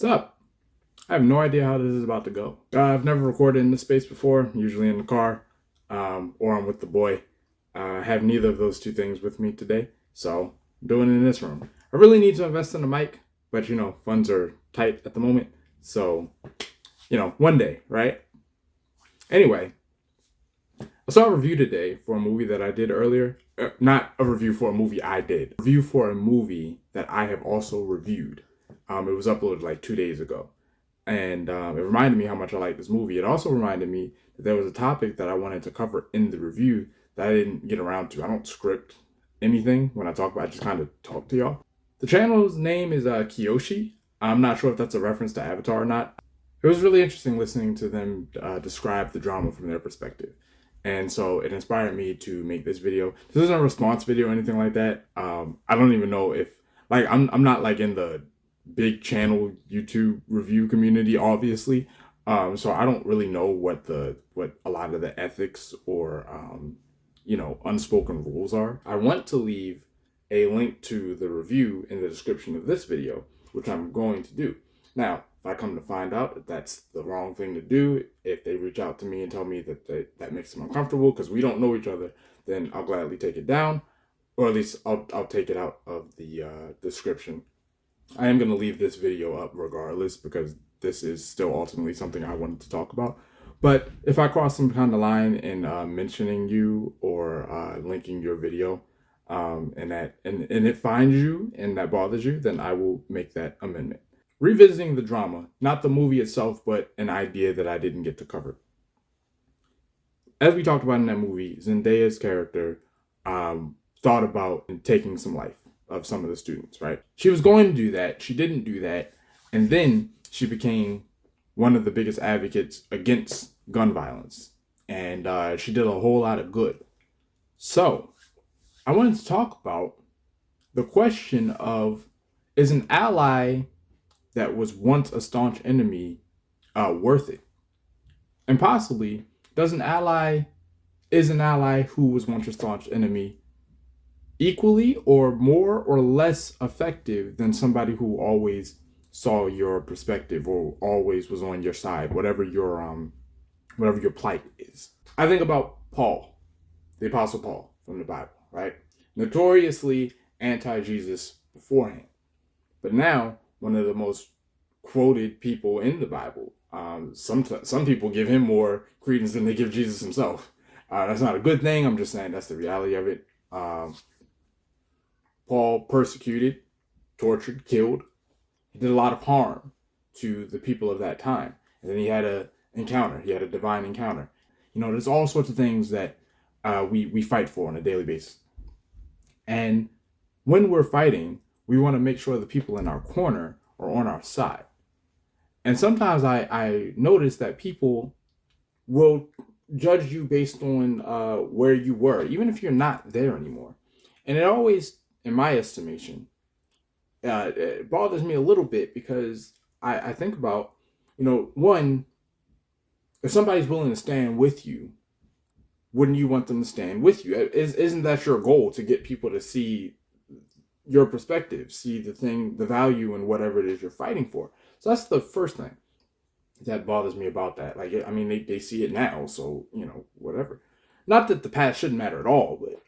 What's up? I have no idea how this is about to go. I've never recorded in this space before, usually in the car, or I'm with the boy. I have neither of those two things with me today, so I'm doing it in this room. I really need to invest in a mic, but funds are tight at the moment, so one day, right? Anyway, I saw a review today for a movie that I did earlier. Not a review for a movie I did. A review for a movie that I have also reviewed. It was uploaded like 2 days ago. And it reminded me how much I like this movie. It also reminded me that there was a topic that I wanted to cover in the review that I didn't get around to. I don't script anything when I talk about it. I just kind of talk to y'all. The channel's name is Kyoshi. I'm not sure if that's a reference to Avatar or not. It was really interesting listening to them describe the drama from their perspective. And so it inspired me to make this video. This isn't a response video or anything like that. I don't even know if, I'm not like in the big channel YouTube review community, obviously. So I don't really know what a lot of the ethics or unspoken rules are. I want to leave a link to the review in the description of this video, which I'm going to do. Now, if I come to find out that that's the wrong thing to do, if they reach out to me and tell me that that makes them uncomfortable because we don't know each other, then I'll gladly take it down, or at least I'll take it out of the description. I am going to leave this video up regardless because this is still ultimately something I wanted to talk about. But if I cross some kind of line in mentioning you or linking your video and it finds you and that bothers you, then I will make that amendment. Revisiting the drama, not the movie itself, but an idea that I didn't get to cover. As we talked about in that movie, Zendaya's character thought about taking some life of some of the students, right? She was going to do that. She didn't do that. And then she became one of the biggest advocates against gun violence. And she did a whole lot of good. So I wanted to talk about the question of, is an ally that was once a staunch enemy worth it? And possibly, is an ally who was once a staunch enemy equally or more or less effective than somebody who always saw your perspective or always was on your side, whatever your plight is? I think about Paul, the Apostle Paul from the Bible, right? Notoriously anti-Jesus beforehand, but now one of the most quoted people in the Bible. Some people give him more credence than they give Jesus himself. That's not a good thing. I'm just saying that's the reality of it. Paul persecuted, tortured, killed. He did a lot of harm to the people of that time. And then he had a divine encounter. There's all sorts of things that we fight for on a daily basis. And when we're fighting, we want to make sure the people in our corner are on our side. And sometimes I notice that people will judge you based on where you were, even if you're not there anymore. And it always, in my estimation, it bothers me a little bit because I think about, one, if somebody's willing to stand with you, wouldn't you want them to stand with you? Isn't that your goal, to get people to see your perspective, see the value in whatever it is you're fighting for? So that's the first thing that bothers me about that. They see it now, so, whatever. Not that the past shouldn't matter at all, but,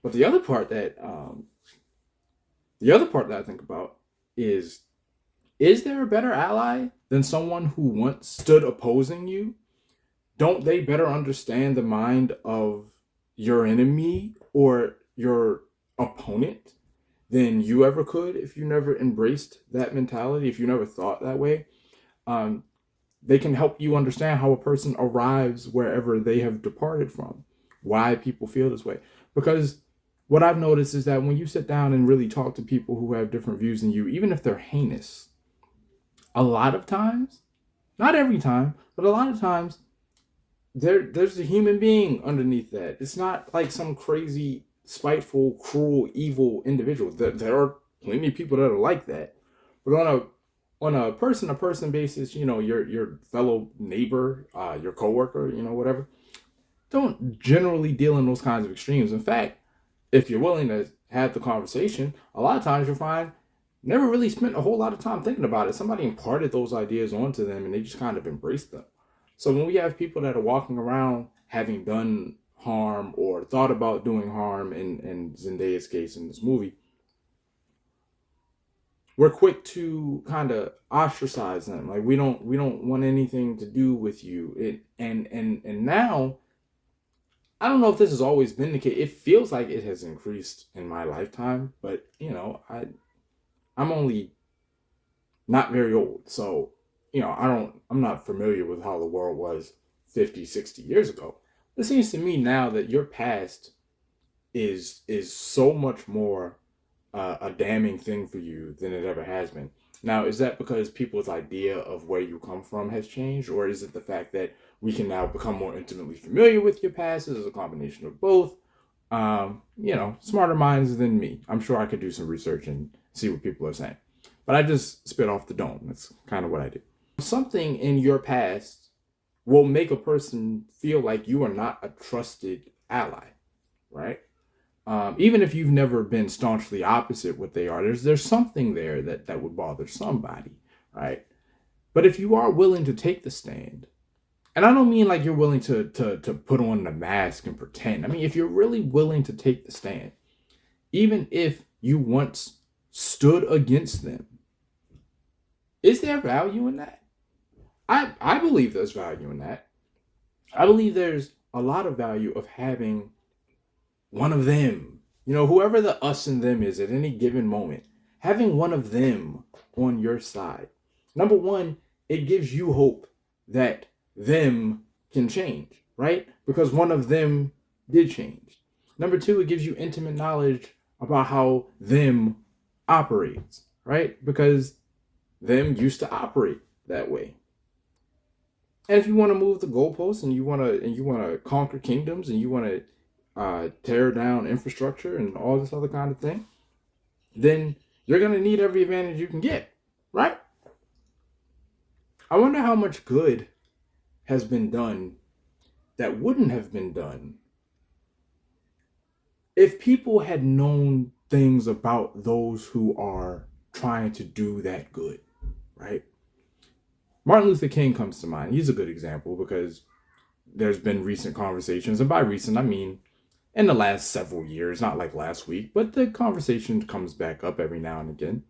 But the other part that I think about is there a better ally than someone who once stood opposing you? Don't they better understand the mind of your enemy or your opponent than you ever could if you never embraced that mentality, if you never thought that way? They can help you understand how a person arrives wherever they have departed from, why people feel this way. Because what I've noticed is that when you sit down and really talk to people who have different views than you, even if they're heinous, a lot of times, not every time, but a lot of times, there's a human being underneath that. It's not like some crazy, spiteful, cruel, evil individual. There are plenty of people that are like that. But on a person-to-person basis, your fellow neighbor, your coworker, whatever, don't generally deal in those kinds of extremes. In fact, if you're willing to have the conversation, a lot of times you'll find never really spent a whole lot of time thinking about it. Somebody imparted those ideas onto them and they just kind of embraced them. So when we have people that are walking around having done harm or thought about doing harm in Zendaya's case in this movie, we're quick to kind of ostracize them. Like we don't want anything to do with you. And now I don't know if this has always been the case. It feels like it has increased in my lifetime, but I'm only not very old. So, I'm not familiar with how the world was 50, 60 years ago. It seems to me now that your past is so much more a damning thing for you than it ever has been. Now, is that because people's idea of where you come from has changed, or is it the fact that we can now become more intimately familiar with your past? Is a combination of both? Smarter minds than me. I'm sure I could do some research and see what people are saying. But I just spit off the dome. That's kind of what I do. Something in your past will make a person feel like you are not a trusted ally, right? Even if you've never been staunchly opposite what they are, there's something there that would bother somebody, right? But if you are willing to take the stand, and I don't mean like you're willing to put on the mask and pretend. I mean, if you're really willing to take the stand, even if you once stood against them, is there value in that? I believe there's value in that. I believe there's a lot of value of having one of them, whoever the us and them is at any given moment, having one of them on your side. Number one, it gives you hope that them can change, right? Because one of them did change. Number two, it gives you intimate knowledge about how them operates, right? Because them used to operate that way. And if you want to move the goalposts and you want to conquer kingdoms and you want to tear down infrastructure and all this other kind of thing, then you're going to need every advantage you can get, right? I wonder how much good has been done that wouldn't have been done if people had known things about those who are trying to do that good, right? Martin Luther King comes to mind. He's a good example because there's been recent conversations, and by recent, I mean in the last several years, not like last week, but the conversation comes back up every now and again.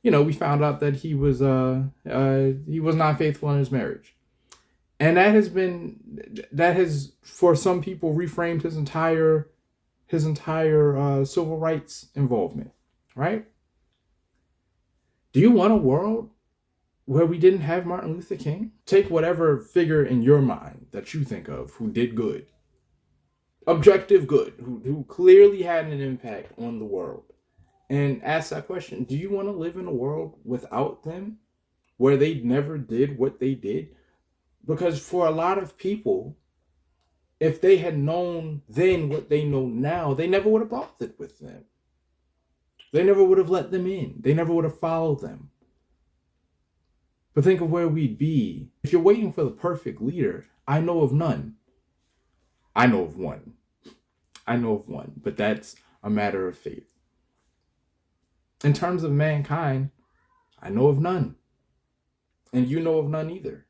We found out that he was not faithful in his marriage. And that has for some people reframed his entire civil rights involvement, right? Do you want a world where we didn't have Martin Luther King? Take whatever figure in your mind that you think of who did good, objective good, who clearly had an impact on the world, and ask that question. Do you want to live in a world without them, where they never did what they did? Because for a lot of people, if they had known then what they know now, they never would have bothered with them. They never would have let them in. They never would have followed them. But think of where we'd be. If you're waiting for the perfect leader, I know of none. I know of one. But that's a matter of faith. In terms of mankind, I know of none. And you know of none either.